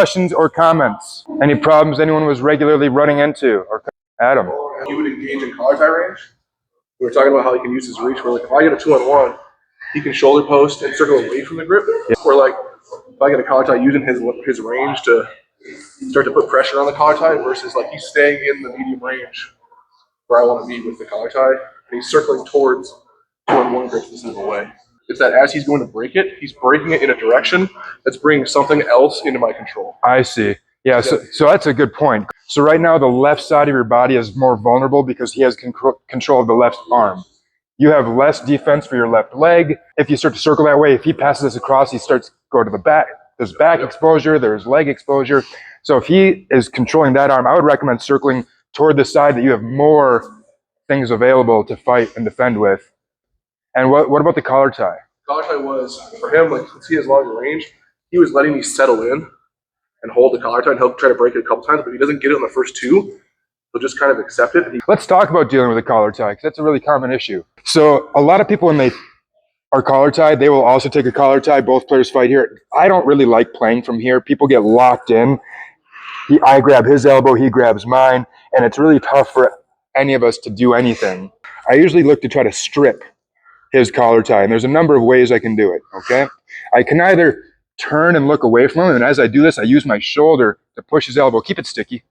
Questions or comments? Any problems anyone was regularly running into? Or Adam? He would engage in collar tie range. We were talking about how he can use his reach. Where like if I get a 2-on-1, he can shoulder post and circle away from the grip. Yeah. Or like if I get a collar tie using his range to start to put pressure on the collar tie versus like he's staying in the medium range where I want to be with the collar tie, and he's circling towards 2-on-1 grips instead of away. It's that as he's going to break it, he's breaking it in a direction that's bringing something else into my control. I see. Yeah, so that's a good point. So right now, the left side of your body is more vulnerable because he has control of the left arm. You have less defense for your left leg. If you start to circle that way, if he passes this across, he starts to go to the back. There's back exposure, there's leg exposure. So if he is controlling that arm, I would recommend circling toward the side that you have more things available to fight and defend with. And what about the collar tie? Collar tie was, for him, like since he has longer range, he was letting me settle in and hold the collar tie, and he'll try to break it a couple times, but if he doesn't get it on the first two, he'll just kind of accept it. Let's talk about dealing with a collar tie, because that's a really common issue. So a lot of people, when they are collar tied, they will also take a collar tie. Both players fight here. I don't really like playing from here. People get locked in. I grab his elbow, he grabs mine, and it's really tough for any of us to do anything. I usually look to try to strip his collar tie, and there's a number of ways I can do it, okay? I can either turn and look away from him, and as I do this, I use my shoulder to push his elbow, keep it sticky.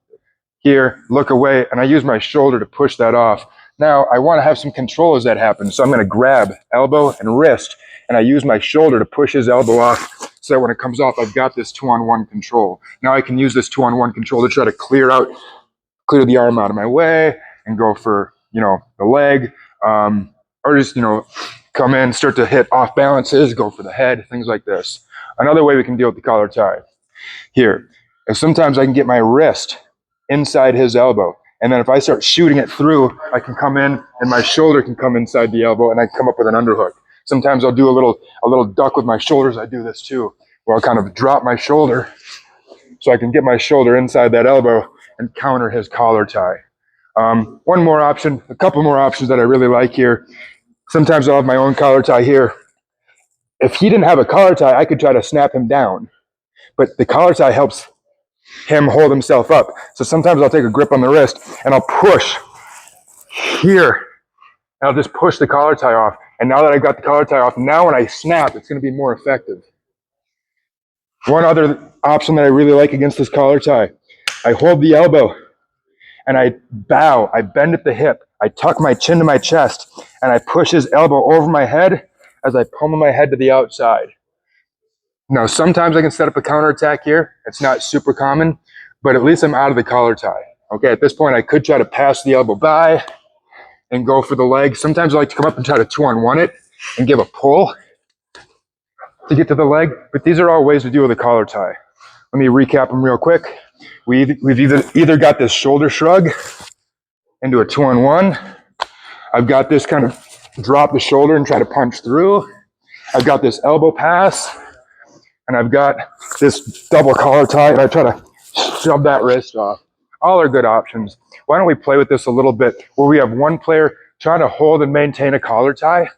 Here, look away, and I use my shoulder to push that off. Now, I want to have some control as that happens, so I'm going to grab elbow and wrist, and I use my shoulder to push his elbow off so that when it comes off, I've got this 2-on-1 control. Now I can use this 2-on-1 control to try to clear the arm out of my way and go for, the leg, or just, come in, start to hit off balances, go for the head, things like this. Another way we can deal with the collar tie here is sometimes I can get my wrist inside his elbow. And then if I start shooting it through, I can come in and my shoulder can come inside the elbow and I come up with an underhook. Sometimes I'll do a little duck with my shoulders. I do this too, where I'll kind of drop my shoulder so I can get my shoulder inside that elbow and counter his collar tie. One more option, a couple more options that I really like here. Sometimes I'll have my own collar tie here. If he didn't have a collar tie, I could try to snap him down. But the collar tie helps him hold himself up. So sometimes I'll take a grip on the wrist and I'll push here. And I'll just push the collar tie off. And now that I've got the collar tie off, now when I snap, it's going to be more effective. One other option that I really like against this collar tie, I hold the elbow and I bow, I bend at the hip, I tuck my chin to my chest, and I push his elbow over my head as I pummel my head to the outside. Now, sometimes I can set up a counterattack here. It's not super common, but at least I'm out of the collar tie. Okay, at this point, I could try to pass the elbow by and go for the leg. Sometimes I like to come up and try to 2-on-1 it and give a pull to get to the leg, but these are all ways to deal with a collar tie. Let me recap them real quick. We've either got this shoulder shrug into a 2-on-1. I've got this kind of drop the shoulder and try to punch through. I've got this elbow pass, and I've got this double collar tie, and I try to shove that wrist off. All are good options. Why don't we play with this a little bit, where we have one player trying to hold and maintain a collar tie,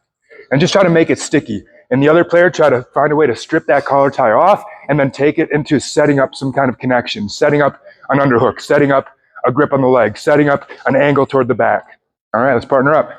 and just try to make it sticky. And the other player try to find a way to strip that collar tie off, and then take it into setting up some kind of connection, setting up an underhook, setting up a grip on the leg, setting up an angle toward the back. All right, let's partner up.